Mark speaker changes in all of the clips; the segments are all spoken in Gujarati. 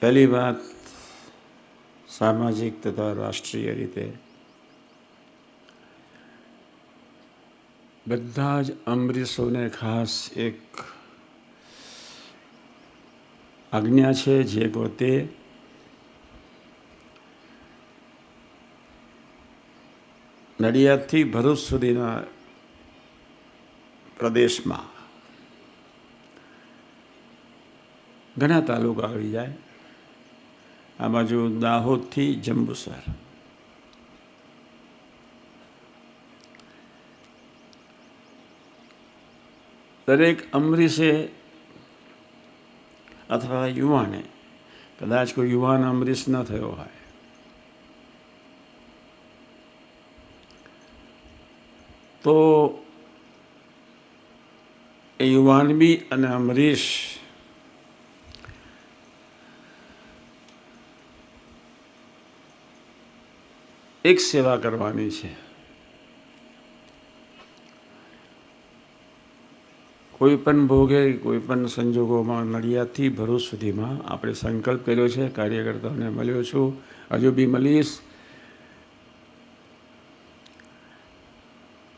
Speaker 1: પહેલી વાત, સામાજિક તથા રાષ્ટ્રીય રીતે બધા જ અમરીશોને ખાસ એક આજ્ઞા છે, જે પોતે નડિયાદથી ભરૂચ સુધીના પ્રદેશમાં ઘણા તાલુકા આવી જાય. આ બાજુ દાહોદથી જંબુસર, દરેક અમરીશે અથવા યુવાને, કદાચ કોઈ યુવાન અમરીશ ન થયો હોય, તો એ યુવાન બી અને અમરીશ એક સેવા કરવાની છે. કોઈ પણ ભોગે, કોઈ પણ સંજોગોમાં નડિયાદથી ભરૂચ સુધીમાં આપણે સંકલ્પ કર્યો છે. કાર્યકર્તાઓને મળ્યો છું, હજુ બી મળીશ.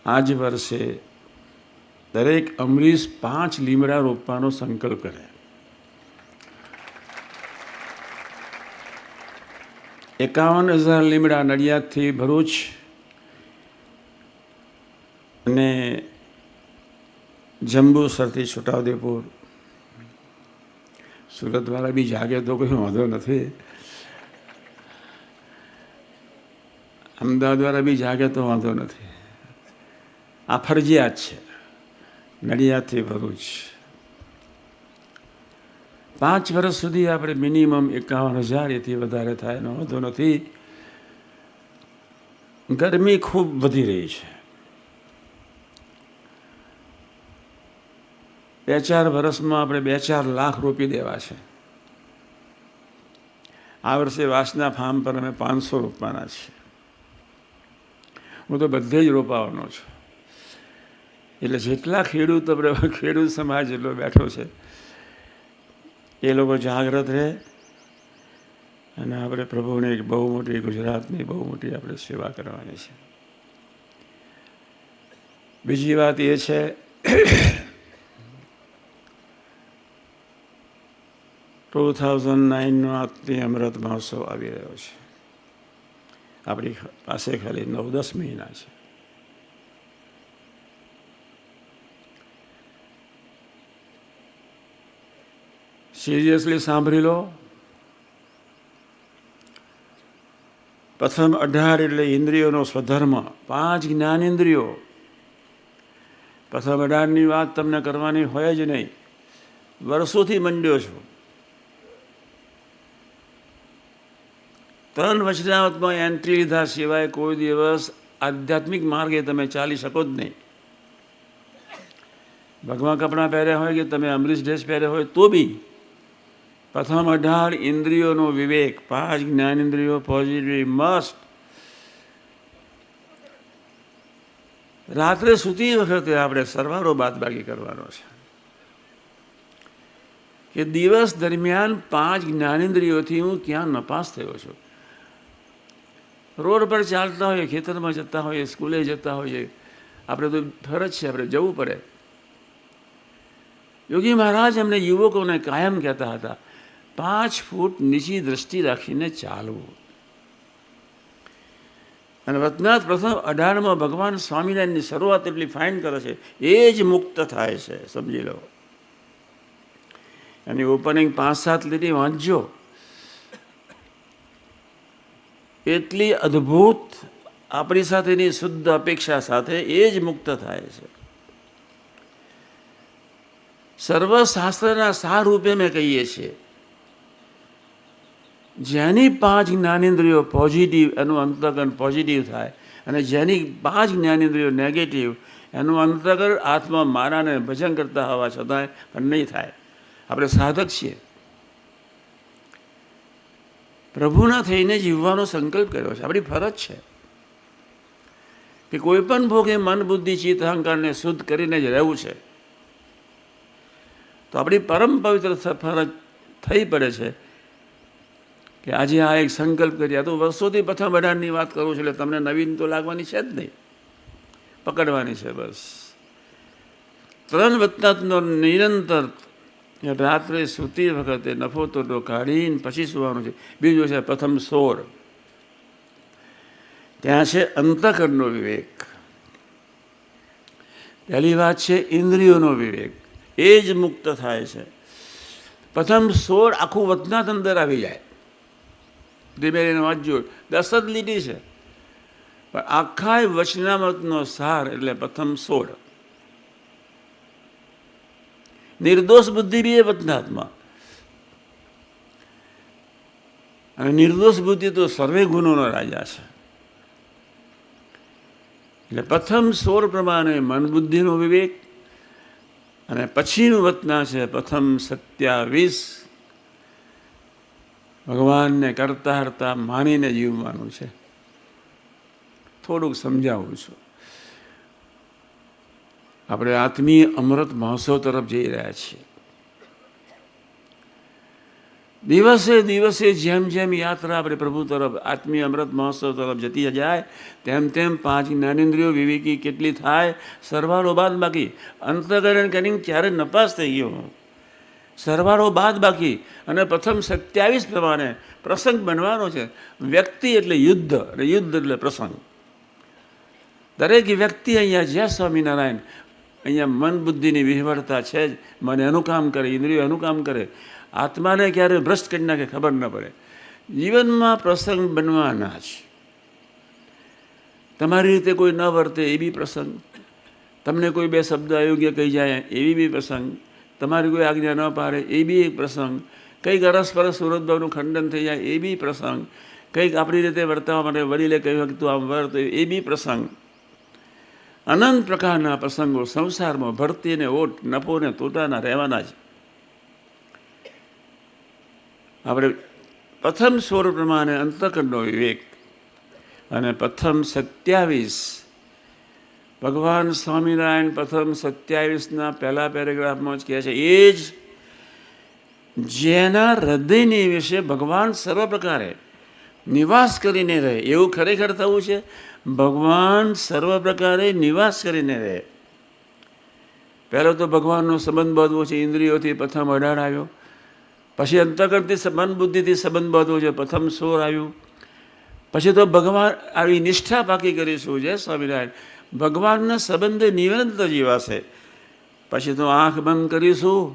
Speaker 1: આજ વર્ષે દરેક અમરીશ 5 લીમડા રોપવાનો સંકલ્પ કરે. 51,000 લીમડા નડિયાદથી ભરૂચ અને જંબુસરથી છોટાઉદેપુર. સુરતવાળા બી જાગે તો કોઈ વાંધો નથી, અમદાવાદવાળા બી જાગે તો વાંધો નથી. આ ફરજિયાત છે. નડિયાદથી ભરૂચ 5 વર્ષ સુધી આપણે મિનિમમ 51,000, એથી વધારે થાય એનો વાંધો નથી. ગરમી ખૂબ વધી રહી છે. 2-4 વર્ષમાં આપણે 2-4 લાખ રોપી દેવા છે. આ વર્ષે વાસના ફાર્મ પર અમે 500 રોપવાના છીએ. હું તો બધે જ રોપાવાનો છું. એટલે જેટલા ખેડૂત સમાજ જેટલો બેઠો છે, એ લોકો જાગૃત રહે અને આપણે પ્રભુને એક બહુ મોટી, ગુજરાતની બહુ મોટી આપણે સેવા કરવાની છે. બીજી વાત એ છે, 2009નો આત્મીય અમૃત મહોત્સવ આવી રહ્યો છે. આપણી પાસે ખાલી 9-10 મહિના છે. સિરિયસલી સાંભળી લો. પ્રથમ 18 એટલે ઇન્દ્રિયોનો સ્વધર્મ, 5 જ્ઞાનેન્દ્રિયો. પ્રથમ 18ની વાત તમને કરવાની હોય જ નહીં. વર્ષોથી મંડ્યો છું. 3 વચનામૃતમાં એન્ટ્રી લીધા સિવાય કોઈ દિવસ આધ્યાત્મિક માર્ગે તમે ચાલી શકો જ નહીં. ભગવાન કપડાં પહેર્યા હોય કે તમે અમરીશ ડ્રેસ પહેર્યા હોય તો બી પ્રથમ 18 ઇન્દ્રિયોનો વિવેક, 5 જ્ઞાનેન્દ્રિયો પોઝિટિવ મસ્ટ. રાત્રે સૂતી વખતે આપણે સરવાળો બાદબાકી કરવાનો છે કે દિવસ દરમિયાન 5 જ્ઞાનેન્દ્રિયોથી હું ક્યાં નપાસ થયો છું. રોડ પર ચાલતા હોઈએ, ખેતરમાં જતા હોઈએ, સ્કૂલે જતા હોઈએ, આપણે તો ફરજ છે, આપણે જવું પડે. યોગી મહારાજ અમને યુવકોને કાયમ કહેતા હતા, 5 ફૂટ નીચી દ્રષ્ટિ રાખીને ચાલવું. અને વચનામૃત પ્રથમ 18માં ભગવાન સ્વામિનારાયણની શરૂઆત એટલી ફાઇન કરે છે, એ જ મુક્ત થાય છે. સમજી લો. એની ઓપનિંગ 5-7 લીટી વાંચજો. એટલી અદ્ભુત આપણી સાથેની શુદ્ધ અપેક્ષા સાથે એ જ મુક્ત થાય છે. સર્વશાસ્ત્રના સાર રૂપે મેં કહીએ છીએ, જેની 5 જ્ઞાનેન્દ્રિયો પોઝિટિવ, એનું અંતઃકરણ પોઝિટિવ થાય, અને જેની 5 જ્ઞાનેન્દ્રિયો નેગેટિવ, એનું અંતઃકરણ આત્મા મારાને ભજન કરતા હોવા છતાંય પણ નહીં થાય. આપણે સાધક છીએ. પ્રભુના થઈને જીવવાનો સંકલ્પ કર્યો છે. આપણી ફરજ છે કે કોઈ પણ ભોગે મન, બુદ્ધિ, ચિત્ત, અહંકારને શુદ્ધ કરીને જ રહેવું છે. તો આપણી પરમ પવિત્ર ફરજ થઈ પડે છે કે આજે આ એક સંકલ્પ કર્યા તો વર્ષોથી પ્રથમ અઢારની વાત કરું છું, એટલે તમને નવીન તો લાગવાની છે જ નહીં, પકડવાની છે બસ. 3 વત્તાનો નિરંતર રાત્રે સૂતી વખતે નફો તો કાઢીને પછી સુવાનું છે. બીજું છે પ્રથમ 16, ત્યાં છે અંતઃકરણનો વિવેક. પહેલી વાત છે ઇન્દ્રિયોનો વિવેક, એ જ મુક્ત થાય છે. પ્રથમ 16 આખું વચનાત અંદર આવી જાય. ધીમે ધીમે વાંચજો, 10 જ લીટી છે, પણ આખા વચનામૃતનો સાર એટલે પ્રથમ 16. નિર્દોષ બુદ્ધિ બી એ વચનાત્મા, અને નિર્દોષ બુદ્ધિ તો સર્વે ગુણોનો રાજા છે. એટલે પ્રથમ 16 પ્રમાણે મન બુદ્ધિનો વિવેક, અને પછીનું વચના છે પ્રથમ 27 ભગવાનને કરતા હરતા માનીને જીવવાનું છે. થોડુંક સમજાવું છું. આપણે આત્મીય અમૃત મહોત્સવ તરફ જઈ રહ્યા છીએ. દિવસે દિવસે જેમ જેમ યાત્રા આપણે પ્રભુ તરફ આત્મીય અમૃત મહોત્સવ તરફ જતી જાય તેમ તેમ 5 જ્ઞાનેન્દ્રિયો વિવેકી કેટલી થાય, સરવાળો બાદ બાકી. અંતઃકરણ કરીને ક્યારે નપાસ થઈ ગયો, સરવાળો બાદ બાકી. અને પ્રથમ 27 પ્રમાણે પ્રસંગ બનવાનો છે. વ્યક્તિ એટલે યુદ્ધ, અને યુદ્ધ એટલે પ્રસંગ. દરેક વ્યક્તિ અહીંયા જ્યાં સ્વામિનારાયણ અહીંયા મન બુદ્ધિની વિહવળતા છે જ. મને એનું કામ કરે, ઇન્દ્રિયો એનું કામ કરે, આત્માને ક્યારે ભ્રષ્ટ કરી નાખે ખબર ન પડે. જીવનમાં પ્રસંગ બનવાના જ. તમારી રીતે કોઈ ન વર્તે એ બી પ્રસંગ, તમને કોઈ 2 શબ્દ અયોગ્ય કહી જાય એવી બી પ્રસંગ, તમારી કોઈ આજ્ઞા ન પાડે એ બી એક પ્રસંગ, કંઈક અરસપરસ સુરતભાવનું ખંડન થઈ જાય એ બી પ્રસંગ, કંઈક આપણી રીતે વર્તવા માટે વડીલે કહ્યું કે તું આમ વર્ત એ બી પ્રસંગ. અનંત પ્રકારના પ્રસંગો સંસારમાં ભરતી અને ઓટ, નફો ને તોટાના રહેવાના જ. આપણે પ્રથમ 16 પ્રમાણે અંતઃકરણનો વિવેક, અને પ્રથમ 27 ભગવાન સ્વામિનારાયણ પ્રથમ 27ના પહેલા પેરેગ્રાફમાં જ કહે છે, એ જ જેના હૃદયની વિશે ભગવાન સર્વ પ્રકારે નિવાસ કરીને રહે. એવું ખરેખર થવું છે, ભગવાન સર્વ પ્રકારે નિવાસ કરીને રહે. પહેલો તો ભગવાનનો સંબંધ બાંધવો છે ઇન્દ્રિયોથી, પ્રથમ 18 આવ્યો. પછી અંતઃકરણથી મન બુદ્ધિથી સંબંધ બાંધવો છે, પ્રથમ 16 આવ્યું. પછી તો ભગવાન આવી નિષ્ઠા પાકી કરીશું, જય સ્વામિનારાયણ, ભગવાનના સંબંધે નિરંતર જીવાશે. પછી તો આંખ બંધ કરીશું.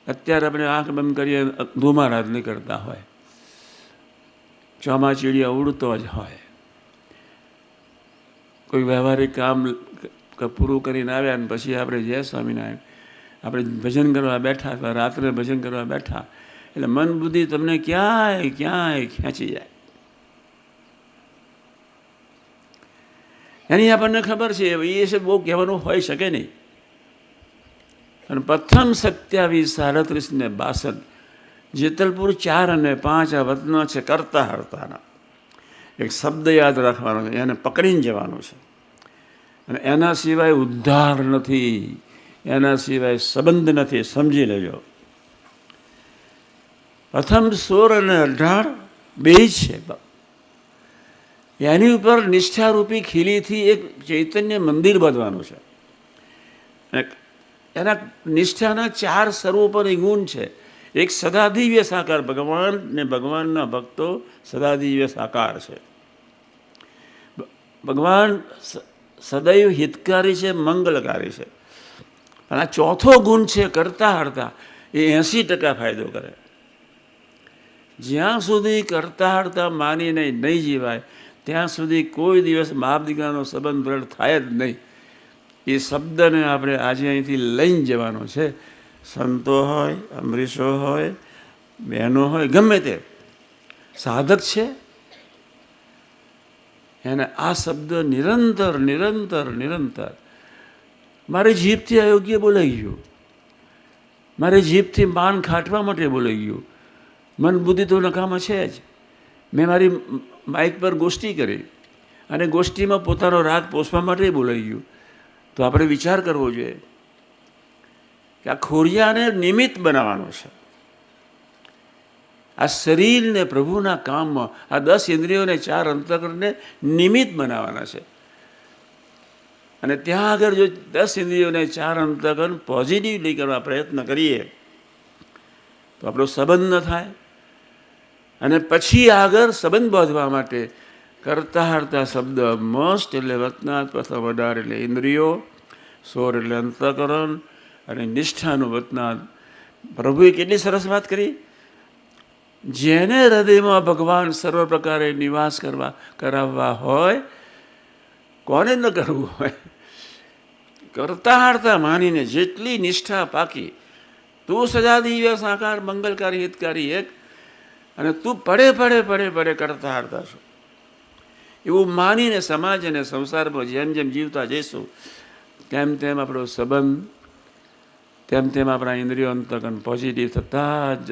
Speaker 1: અત્યારે આપણે આંખ બંધ કરીએ ધુમારાજ નીકળતા હોય, ચોમાચીડિયા ઉડતો જ હોય, કોઈ વ્યવહારિક કામ પૂરું કરીને આવ્યા ને પછી આપણે જય સ્વામિનારાયણ આપણે ભજન કરવા બેઠા અથવા રાત્રે ભજન કરવા બેઠા એટલે મન બુદ્ધિ તમને ક્યાંય ક્યાંય ખેંચી જાય. એની આપણને ખબર છે, એ છે બહુ કહેવાનું હોઈ શકે નહીં. અને પ્રથમ 27, 37 ને 62 જેતલપુર 4 અને 5 આ વતના છે કરતા હરતાના. એક શબ્દ યાદ રાખવાનો છે, એને પકડીને જવાનું છે. અને એના સિવાય ઉદ્ધાર નથી, એના સિવાય સંબંધ નથી, સમજી લેજો. પ્રથમ 16 અને 18 બે છે. એની ઉપર નિષ્ઠારૂપી ખીલીથી એક ચૈતન્ય મંદિર બાંધવાનું છે. એના નિષ્ઠાના 4 સર્વોપરી ગુણ છે. એક સદાદિવ્ય સાકાર, ભગવાન ને ભગવાનના ભક્તો સદાદિવ્ય સાકાર છે. ભગવાન સદૈવ હિતકારી છે, મંગલકારી છે. અને આ ચોથો ગુણ છે કરતા હરતા, એ 80% ફાયદો કરે. જ્યાં સુધી કરતા હરતા માનીને નહીં જીવાય ત્યાં સુધી કોઈ દિવસ બાપ દીકરાનો સંબંધ દ્રઢ થાય જ નહીં. એ શબ્દને આપણે આજે અહીંથી લઈને જવાનો છે. સંતો હોય, અમરીશો હોય, બહેનો હોય, ગમે તે સાધક છે એને આ શબ્દ નિરંતર નિરંતર નિરંતર. મારી જીભથી અયોગ્ય બોલાઈ ગયું, મારી જીભથી માન ખાટવા માટે બોલાઈ ગયું, મન બુદ્ધિ તો નકામા છે જ. મેં મારી માઇક પર ગોષ્ઠી કરી અને ગોષ્ઠીમાં પોતાનો રાગ પોષવા માટે બોલાઈ ગયું. તો આપણે વિચાર કરવો જોઈએ કે આ ખોરિયાને નિમિત્ત બનાવવાનો છે. આ શરીરને પ્રભુના કામમાં આ 10 ઇન્દ્રિયોને 4 અંતઃકરણને નિમિત્ત બનાવવાના છે. અને ત્યાં આગળ જો 10 ઇન્દ્રિયોને 4 અંતઃકરણ પોઝિટિવલી કરવા પ્રયત્ન કરીએ તો આપણો સંબંધ ન થાય. અને પછી આગળ સંબંધ બાંધવા માટે કરતા હરતા શબ્દ મસ્ત એટલે વતનાદ, પ્રથમ 18 એટલે ઇન્દ્રિયો, 16 એટલે અંતઃકરણ અને નિષ્ઠાનું વતનાદ. પ્રભુએ કેટલી સરસ વાત કરી. જેને હૃદયમાં ભગવાન સર્વ પ્રકારે નિવાસ કરાવવા હોય, કોને ન કરવું હોય, કરતા હારતા માનીને જેટલી નિષ્ઠા પાકી, તું સજાદિવ્ય સાકાર મંગલકારી હિતકારી એક, અને તું પડે કરતા હારતા છો એવું માનીને સમાજ અને સંસારમાં જેમ જેમ જીવતા જઈશું તેમ તેમ આપણો સંબંધ, તેમ તેમ આપણા ઇન્દ્રિયો અંતઃકરણ પોઝિટિવ થતા જ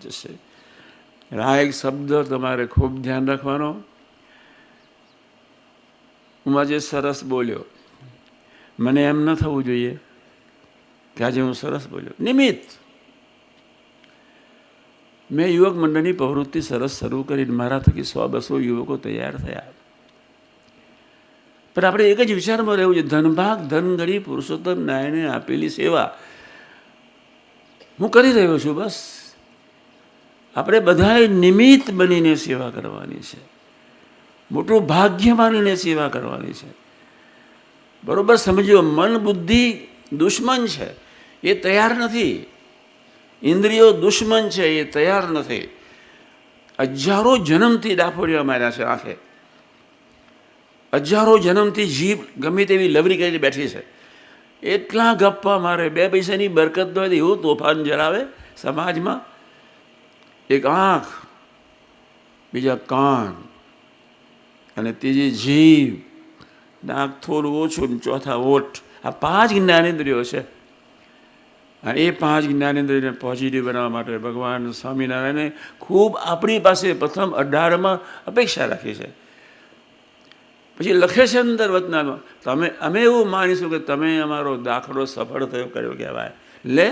Speaker 1: જશે. આ એક શબ્દ તમારે ખૂબ ધ્યાન રાખવાનો. હું આજે સરસ બોલ્યો, મને એમ ન થવું જોઈએ કે આજે હું સરસ બોલ્યો. નિમિત્ત. મેં યુવક મંડળની પ્રવૃત્તિ સરસ શરૂ કરી, મારા થકી 100-200 યુવકો તૈયાર થયા. પણ આપણે એક જ વિચારમાં રહેવું છે, ધનભાગ ધનગળી પુરુષોત્તમ નારાયણે આપેલી સેવા હું કરી રહ્યો છું. બસ આપણે બધાએ નિમિત્ત બનીને સેવા કરવાની છે. મોટું ભાગ્ય માનીને સેવા કરવાની છે. બરોબર સમજો. મન બુદ્ધિ દુશ્મન છે, એ તૈયાર નથી. ઇન્દ્રિયો દુશ્મન છે, એ તૈયાર નથી. 1000 જન્મથી ડાફોડિયા માર્યા છે આંખે. 1000 જન્મથી જીભ ગમે તેવી લવરી કરીને બેઠી છે. એટલા ગપ્પા મારે, 2 પૈસાની બરકત ન હોય એવું તોફાન જણાવે સમાજમાં. એક આંખ, બીજા કાન અને ત્રીજી જીભ, નાક થોડું ઓછું, ચોથા ઓઠ. આ 5 જ્ઞાનેન્દ્રિયો છે. અને એ 5 જ્ઞાનેન્દ્રિયોને પોઝિટિવ બનાવવા માટે ભગવાન સ્વામિનારાયણે ખૂબ આપણી પાસે પ્રથમ 18માં અપેક્ષા રાખી છે. પછી લખે છે અંદર વતનામાં, અમે એવું માનીશું કે તમે અમારો દાખલો સફળ થયો કર્યો કહેવાય. લે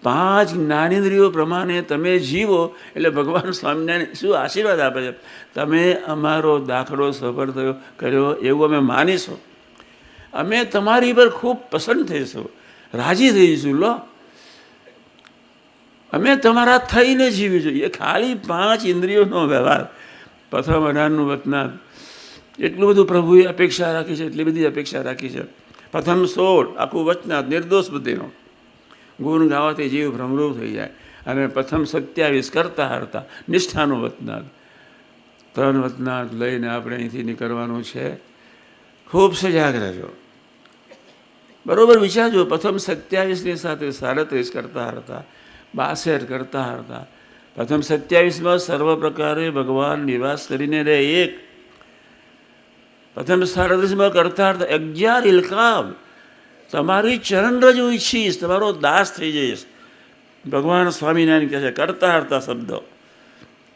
Speaker 1: 5 જ્ઞાનેન્દ્રિયો પ્રમાણે તમે જીવો એટલે ભગવાન સ્વામિનારાયણ શું આશીર્વાદ આપે છે, તમે અમારો દાખલો સફળ થયો કર્યો એવું અમે માનીશું. અમે તમારી પર ખૂબ પસંદ થઈશું, રાજી થઈશું. લો અમે તમારા થઈને જીવીશું. એ ખાલી 5 ઇન્દ્રિયોનો વ્યવહાર, પ્રથમ 18નું વતનાદ. એટલું બધું પ્રભુએ અપેક્ષા રાખી છે, એટલી બધી અપેક્ષા રાખી છે. પ્રથમ 16 આખું વચનાદ નિર્દોષ બુદ્ધિનો. ગુણ ગાવાથી જીવ ભ્રમરૂપ થઈ જાય. અને પ્રથમ 27 કરતા હારતા નિષ્ઠાનું વતનાદ. 3 વતનાદ લઈને આપણે અહીંથી નીકળવાનું છે. ખૂબ સજાગ રહેજો. બરોબર વિચારજો. પ્રથમ 27ની સાથે 37 કરતા હારતા, 62 કરતા હારતા. પ્રથમ 27માં સર્વ પ્રકારે ભગવાન નિવાસ કરીને રહે એક. પ્રથમ 37માં કરતા હારતા 11 ઇલકાબ. તમારી ચરણરજ હું ઈચ્છીશ, તમારો દાસ થઈ જઈશ. ભગવાન સ્વામિનારાયણ કહે છે કરતા હારતા શબ્દો.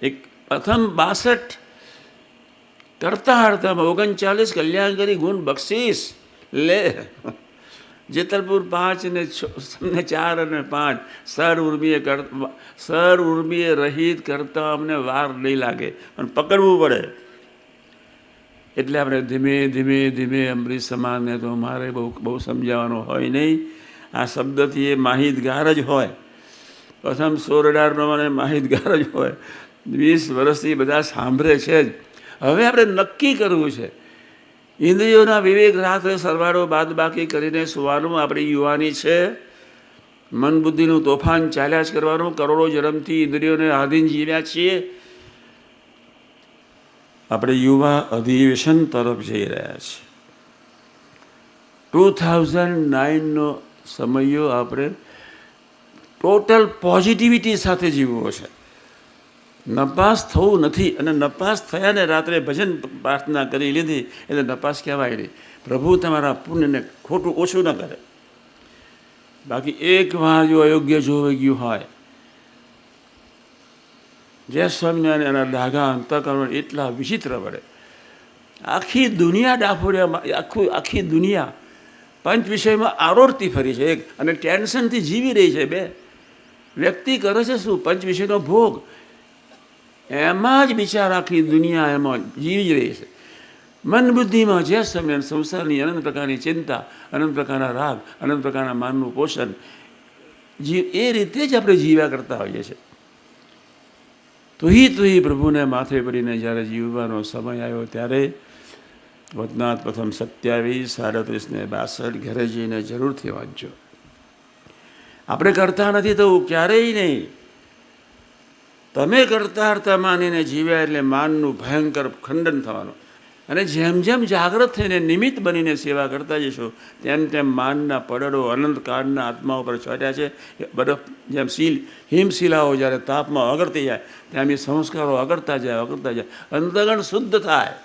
Speaker 1: એક પ્રથમ 62 કરતા હારતામાં 39 કલ્યાણ કરી ગુણ બક્ષીસ. લે જેતલપુર 5 અને 4 અને 5 સર ઉર્મીએ રહિત કરતા અમને વાર નહીં લાગે, પણ પકડવું પડે. એટલે આપણે ધીમે ધીમે ધીમે અમૃત સમાનને તો મારે બહુ સમજાવવાનો હોય નહીં. આ શબ્દથી એ માહિતગાર જ હોય. પ્રથમ 16-18 પ્રમાણે માહિતગાર જ હોય. 20 વર્ષથી બધા સાંભળે છે જ. હવે આપણે નક્કી કરવું છે. ઇન્દ્રિયોના વિવેક રાત્રે સરવાળો બાદ બાકી કરીને સુવાનું આપણી યુવાની છે. મન બુદ્ધિનું તોફાન ચાલ્યા જ કરવાનું. કરોડો જન્મથી ઇન્દ્રિયોને આધીન જીવ્યા છીએ. આપણે યુવા અધિવેશન તરફ જઈ રહ્યા છીએ. 2009નો સમયો આપણે ટોટલ પોઝિટિવિટી સાથે જીવવો છે. નપાસ થવું નથી. અને નપાસ થયાને રાત્રે ભજન પ્રાર્થના કરી લીધી એટલે નપાસ કહેવાય નહીં. પ્રભુ તમારા પુણ્યને ખોટું ઓછું ન કરે. બાકી એક વાર જો અયોગ્ય જોવાઈ ગયું હોય, જય સ્વામિનારાયણ, એના ડાઘા અંતઃકરણ એટલા વિચિત્ર પડે. આખી દુનિયા ડાફોડિયામાં, આખી દુનિયા પંચ વિષયમાં આરોરતી ફરી છે એક, અને ટેન્શનથી જીવી રહી છે 2. વ્યક્તિ કરે છે શું? પંચ વિષયનો ભોગ, એમાં જ બિચાર આખી દુનિયા એમાં જીવી જ રહી છે. મન બુદ્ધિમાં જે સમય સંસારની અનંત પ્રકારની ચિંતા, અનંત પ્રકારના રાગ, અનંત પ્રકારના માનનું પોષણ, એ રીતે જ આપણે જીવ્યા કરતા હોઈએ છીએ. તુહી પ્રભુને માથે પડીને જ્યારે જીવવાનો સમય આવ્યો ત્યારે વતનાથ પ્રથમ 27, 37 ને 62 ઘરે જઈને જરૂરથી વાંચજો. આપણે કરતા નથી તો ક્યારેય નહીં. તમે કરતા હરતા માનીને જીવ્યા એટલે માનનું ભયંકર ખંડન થવાનું. અને જેમ જેમ જાગૃત થઈને નિમિત્ત બનીને સેવા કરતા જશો તેમ તેમ માનના પડડો અનંતકાળના આત્મા ઉપર ચોટ્યા છે. બરફ જેમ હિમશિલાઓ જ્યારે તાપમાં ઓગળતી જાય તેમ એ સંસ્કારો ઓગળતા જાય. અંતગણ શુદ્ધ થાય.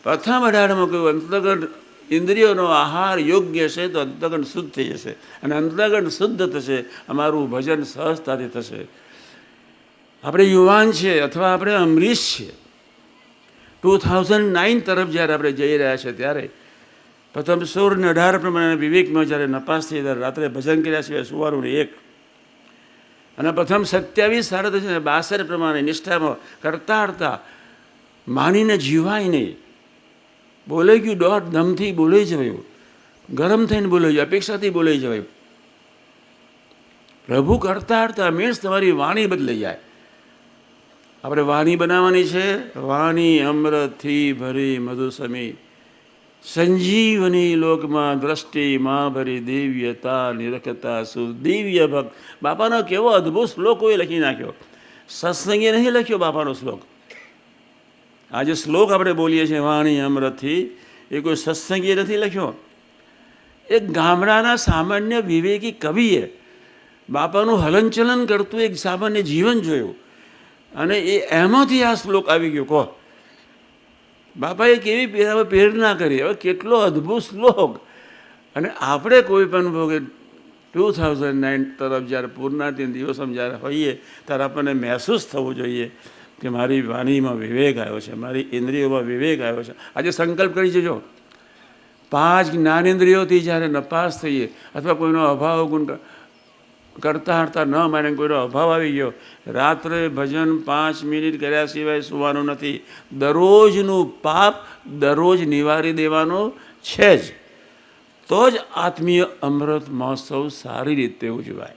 Speaker 1: પ્રથમ અઢારમાં કહ્યું અંતગણ ઇન્દ્રિયોનો આહાર યોગ્ય છે તો અંતગણ શુદ્ધ થઈ જશે, અને અંતગણ શુદ્ધ થશે અમારું ભજન સહજતાથી થશે. આપણે યુવાન છે અથવા આપણે અમરીશ છે, 2009 તરફ જ્યારે આપણે જઈ રહ્યા છે ત્યારે પ્રથમ 16 ને 18 પ્રમાણે વિવેકમાં જ્યારે નપાસ થઈ ત્યારે રાત્રે ભજન કર્યા સિવાય સુવાનું ને એક, અને પ્રથમ 27, 37 ને 62 પ્રમાણે નિષ્ઠામાં કરતા માનીને જીવાય નહીં. બોલાઈ ગયું દોઢ દમથી બોલાઈ જવાયું, ગરમ થઈને બોલાઈ જવાયું, અપેક્ષાથી બોલાઈ જવાયું. પ્રભુ કરતા મીન્સ તમારી વાણી બદલાઈ જાય. આપણે વાણી બનાવવાની છે. વાણી અમૃતથી ભરી મધુસમી સંજીવની લોકમાં દ્રષ્ટિ માં ભરી દિવ્યતા નિરખતા સુદિવ્ય ભક્ત. બાપાનો કેવો અદ્ભુત શ્લોક કોઈ લખી નાખ્યો. સત્સંગે નહીં લખ્યો બાપાનો શ્લોક. આ જે શ્લોક આપણે બોલીએ છીએ વાણી અમૃતથી, એ કોઈ સત્સંગે નથી લખ્યો. એક ગામડાના સામાન્ય વિવેકી કવિએ બાપાનું હલનચલન કરતું એક સામાન્ય જીવન જોયું, અને એ એમાંથી આ શ્લોક આવી ગયો. કહો બાપાએ કેવી પ્રેરણા કરી. હવે કેટલો અદ્ભુત શ્લોક. અને આપણે કોઈ પણ ભોગે 2009 તરફ જ્યારે પૂર્ણાતિન દિવસમાં જ્યારે હોઈએ ત્યારે આપણને મહેસૂસ થવું જોઈએ કે મારી વાણીમાં વિવેક આવ્યો છે, મારી ઇન્દ્રિયોમાં વિવેક આવ્યો છે. આજે સંકલ્પ કરી જજો, 5 જ્ઞાનેન્દ્રિયોથી જ્યારે નપાસ થઈએ અથવા કોઈનો અભાવ ગુણ કરતા ન માને કોઈનો અભાવ આવી ગયો, રાત્રે ભજન 5 મિનિટ કર્યા સિવાય સુવાનું નથી. દરરોજનું પાપ દરરોજ નિવારી દેવાનું છે જ, તો જ આત્મીય અમૃત મહોત્સવ સારી રીતે ઉજવાય.